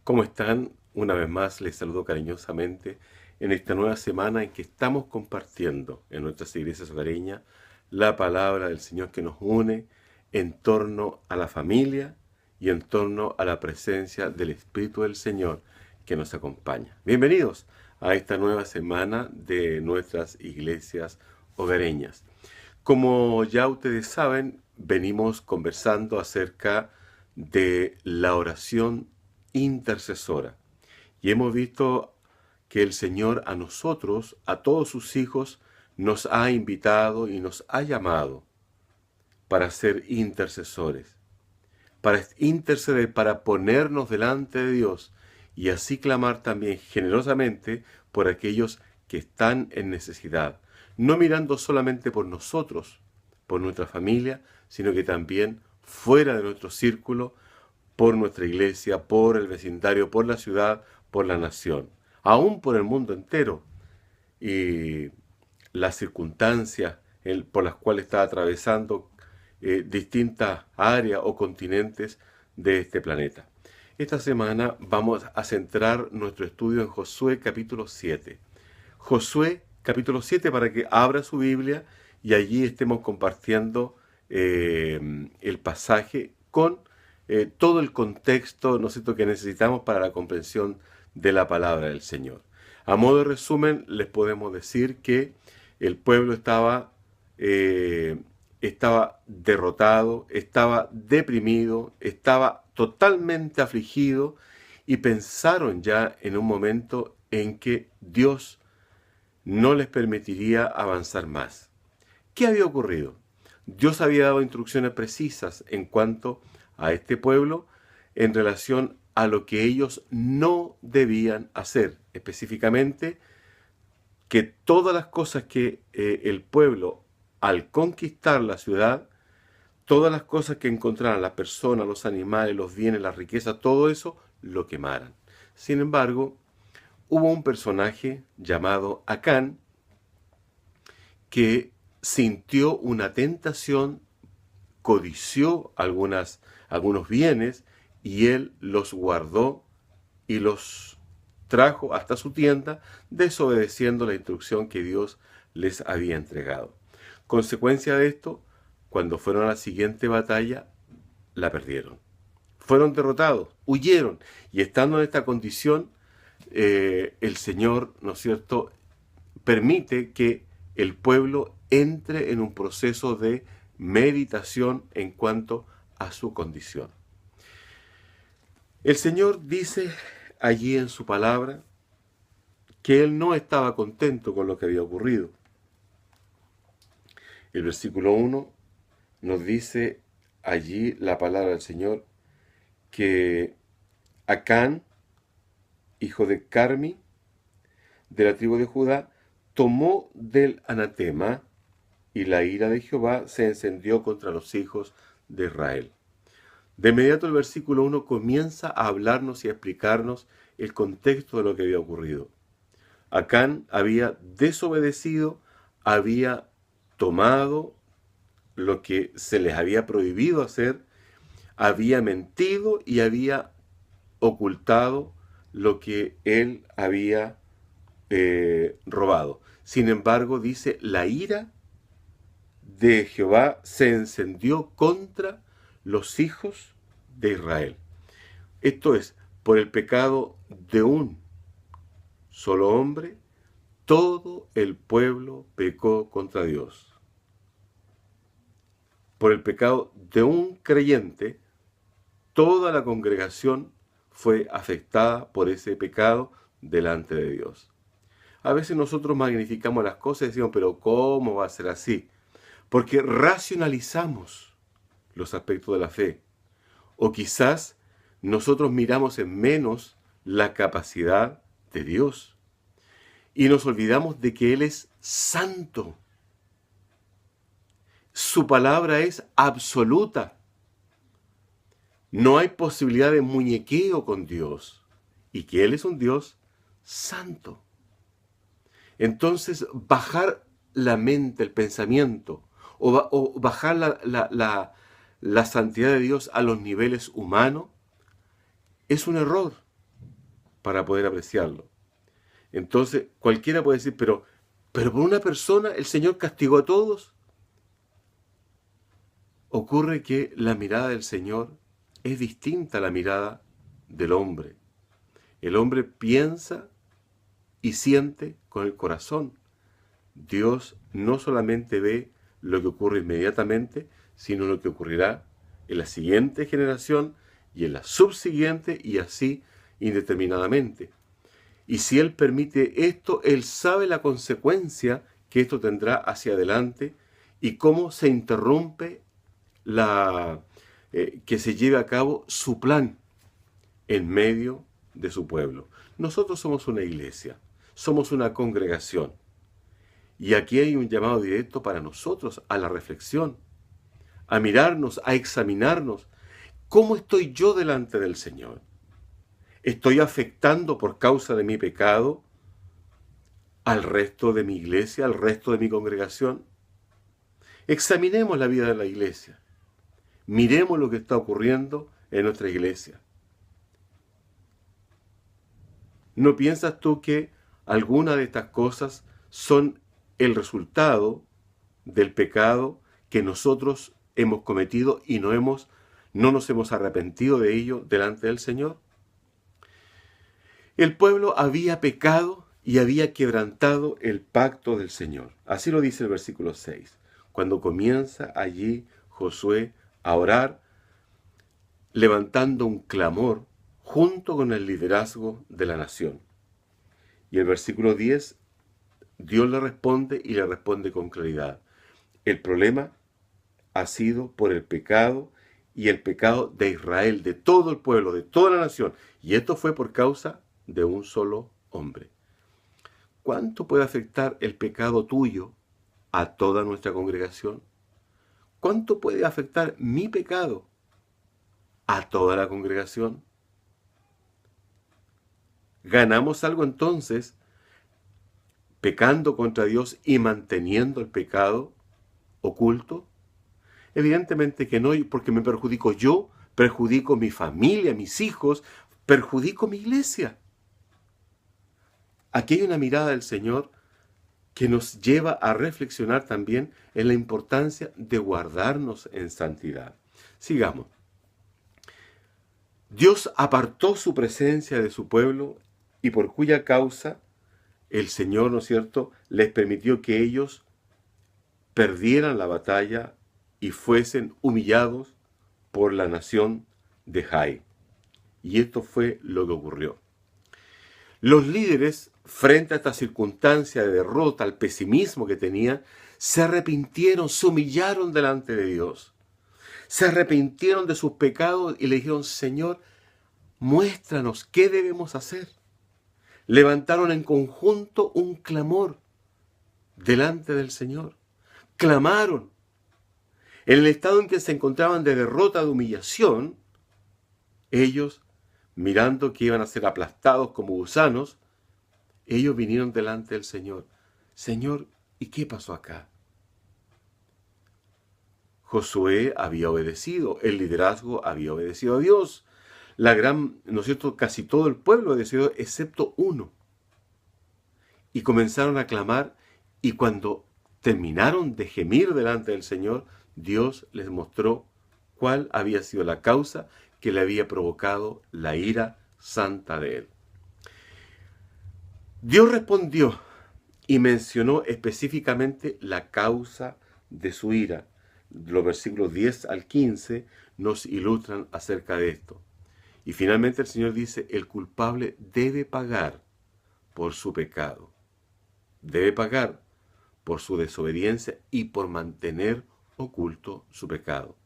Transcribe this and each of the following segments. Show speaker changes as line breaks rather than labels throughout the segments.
¿Cómo están? Una vez más les saludo cariñosamente en esta nueva semana en que estamos compartiendo en nuestras iglesias hogareñas la palabra del Señor que nos une en torno a la familia y en torno a la presencia del Espíritu del Señor que nos acompaña. Bienvenidos a esta nueva semana de nuestras iglesias hogareñas. Como ya ustedes saben, venimos conversando acerca de la oración intercesora. Y hemos visto que el Señor a nosotros, a todos sus hijos, nos ha invitado y nos ha llamado para ser intercesores, para interceder, para ponernos delante de Dios y así clamar también generosamente por aquellos que están en necesidad, no mirando solamente por nosotros, por nuestra familia, sino que también fuera de nuestro círculo, por nuestra iglesia, por el vecindario, por la ciudad, por la nación, aún por el mundo entero y las circunstancias por las cuales está atravesando distintas áreas o continentes de este planeta. Esta semana vamos a centrar nuestro estudio en Josué capítulo 7. Josué capítulo 7 para que abra su Biblia y allí estemos compartiendo el pasaje con todo el contexto, ¿no es cierto?, que necesitamos para la comprensión de la palabra del Señor. A modo de resumen, les podemos decir que el pueblo estaba derrotado, estaba deprimido, estaba totalmente afligido y pensaron ya en un momento en que Dios no les permitiría avanzar más. ¿Qué había ocurrido? Dios había dado instrucciones precisas en cuanto a este pueblo en relación a lo que ellos no debían hacer. Específicamente, que todas las cosas que el pueblo, al conquistar la ciudad, todas las cosas que encontraran, las personas, los animales, los bienes, las riquezas, todo eso, lo quemaran. Sin embargo, hubo un personaje llamado Acán que sintió una tentación, codició algunos bienes y él los guardó y los trajo hasta su tienda, desobedeciendo la instrucción que Dios les había entregado. Consecuencia de esto, cuando fueron a la siguiente batalla, la perdieron. Fueron derrotados, huyeron, y estando en esta condición, el Señor, ¿no es cierto?, permite que el pueblo entre en un proceso de meditación en cuanto a su condición. El Señor dice allí en su palabra que Él no estaba contento con lo que había ocurrido. El versículo 1 nos dice allí la palabra del Señor que Acán, hijo de Carmi, de la tribu de Judá, tomó del anatema y la ira de Jehová se encendió contra los hijos de Israel. De inmediato el versículo 1 comienza a hablarnos y a explicarnos el contexto de lo que había ocurrido. Acán había desobedecido, había tomado lo que se les había prohibido hacer, había mentido y había ocultado lo que él había robado. Sin embargo, dice, la ira de Jehová se encendió contra los hijos de Israel. Esto es, por el pecado de un solo hombre, todo el pueblo pecó contra Dios. Por el pecado de un creyente, toda la congregación fue afectada por ese pecado delante de Dios. A veces nosotros magnificamos las cosas y decimos, pero ¿cómo va a ser así? Porque racionalizamos los aspectos de la fe. O quizás nosotros miramos en menos la capacidad de Dios y nos olvidamos de que Él es santo. Su palabra es absoluta. No hay posibilidad de muñequeo con Dios y que Él es un Dios santo. Entonces, bajar la mente, el pensamiento, o bajar la santidad de Dios a los niveles humanos, es un error. para poder apreciarlo. Entonces, cualquiera puede decir, pero por una persona el Señor castigó a todos. Ocurre que la mirada del Señor es distinta a la mirada del hombre. El hombre piensa y siente con el corazón. Dios no solamente ve lo que ocurre inmediatamente, sino lo que ocurrirá en la siguiente generación y en la subsiguiente y así indeterminadamente. Y si Él permite esto, Él sabe la consecuencia que esto tendrá hacia adelante y cómo se interrumpe que se lleve a cabo su plan en medio de su pueblo. Nosotros somos una iglesia, somos una congregación. Y aquí hay un llamado directo para nosotros a la reflexión, a mirarnos, a examinarnos. ¿Cómo estoy yo delante del Señor? ¿Estoy afectando por causa de mi pecado al resto de mi iglesia, al resto de mi congregación? Examinemos la vida de la iglesia. Miremos lo que está ocurriendo en nuestra iglesia. ¿No piensas tú que algunas de estas cosas son el resultado del pecado que nosotros hemos cometido y no nos hemos arrepentido de ello delante del Señor? El pueblo había pecado y había quebrantado el pacto del Señor. Así lo dice el versículo 6. Cuando comienza allí Josué a orar, levantando un clamor junto con el liderazgo de la nación. Y el versículo 10, Dios le responde y le responde con claridad. El problema ha sido por el pecado y el pecado de Israel, de todo el pueblo, de toda la nación. Y esto fue por causa de un solo hombre. ¿Cuánto puede afectar el pecado tuyo a toda nuestra congregación? ¿Cuánto puede afectar mi pecado a toda la congregación? ¿Ganamos algo entonces pecando contra Dios y manteniendo el pecado oculto? Evidentemente que no, porque me perjudico yo, perjudico mi familia, mis hijos, perjudico mi iglesia. Aquí hay una mirada del Señor que nos lleva a reflexionar también en la importancia de guardarnos en santidad. Sigamos. Dios apartó su presencia de su pueblo y por cuya causa el Señor, ¿no es cierto?, les permitió que ellos perdieran la batalla y fuesen humillados por la nación de Jai. Y esto fue lo que ocurrió. Los líderes, frente a esta circunstancia de derrota, al pesimismo que tenían, se arrepintieron, se humillaron delante de Dios. Se arrepintieron de sus pecados y le dijeron, Señor, muéstranos qué debemos hacer. Levantaron en conjunto un clamor delante del Señor. Clamaron. En el estado en que se encontraban de derrota, de humillación, ellos, mirando que iban a ser aplastados como gusanos, ellos vinieron delante del Señor. Señor, ¿y qué pasó acá? Josué había obedecido, el liderazgo había obedecido a Dios. ¿No es cierto?, casi todo el pueblo obedeció, excepto uno. Y comenzaron a clamar, y cuando terminaron de gemir delante del Señor, Dios les mostró cuál había sido la causa que le había provocado la ira santa de él. Dios respondió y mencionó específicamente la causa de su ira. Los versículos 10 al 15 nos ilustran acerca de esto. Y finalmente el Señor dice, el culpable debe pagar por su pecado. Debe pagar por su desobediencia y por mantener oculto su pecado.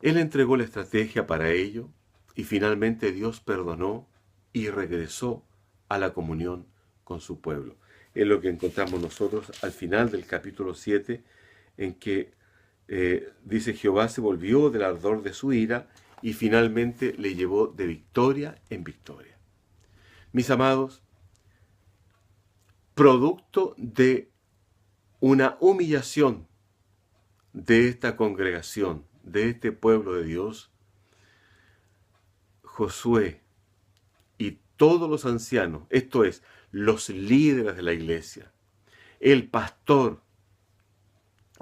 Él entregó la estrategia para ello y finalmente Dios perdonó y regresó a la comunión con su pueblo. Es lo que encontramos nosotros al final del capítulo 7, en que dice Jehová se volvió del ardor de su ira y finalmente le llevó de victoria en victoria. Mis amados, producto de una humillación de esta congregación, de este pueblo de Dios, Josué todos los ancianos, esto es, los líderes de la iglesia, el pastor,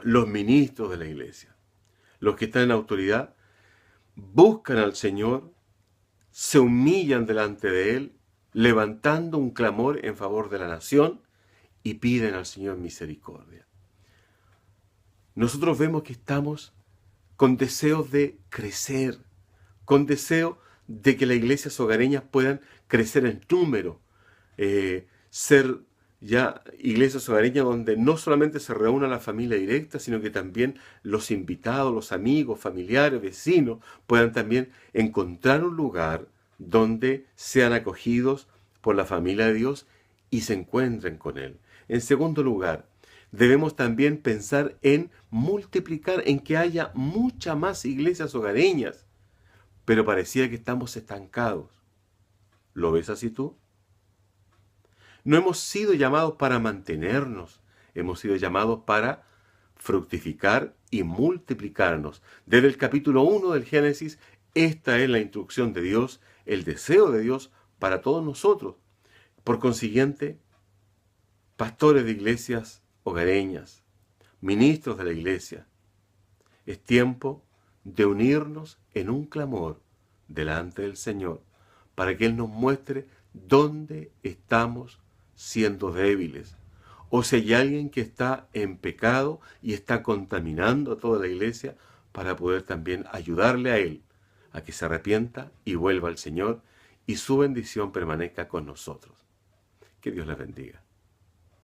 los ministros de la iglesia, los que están en autoridad, buscan al Señor, se humillan delante de Él, levantando un clamor en favor de la nación y piden al Señor misericordia. Nosotros vemos que estamos con deseos de crecer, con deseo de que las iglesias hogareñas puedan crecer en número, ser ya iglesias hogareñas donde no solamente se reúna la familia directa, sino que también los invitados, los amigos, familiares, vecinos, puedan también encontrar un lugar donde sean acogidos por la familia de Dios y se encuentren con Él. En segundo lugar, debemos también pensar en multiplicar, en que haya muchas más iglesias hogareñas, pero parecía que estamos estancados. ¿Lo ves así tú? No hemos sido llamados para mantenernos, hemos sido llamados para fructificar y multiplicarnos. Desde el capítulo 1 del Génesis, esta es la instrucción de Dios, el deseo de Dios para todos nosotros. Por consiguiente, pastores de iglesias hogareñas, ministros de la iglesia, es tiempo de unirnos en un clamor delante del Señor para que Él nos muestre dónde estamos siendo débiles, o si hay alguien que está en pecado y está contaminando a toda la iglesia, para poder también ayudarle a Él a que se arrepienta y vuelva al Señor y su bendición permanezca con nosotros. Que Dios les bendiga.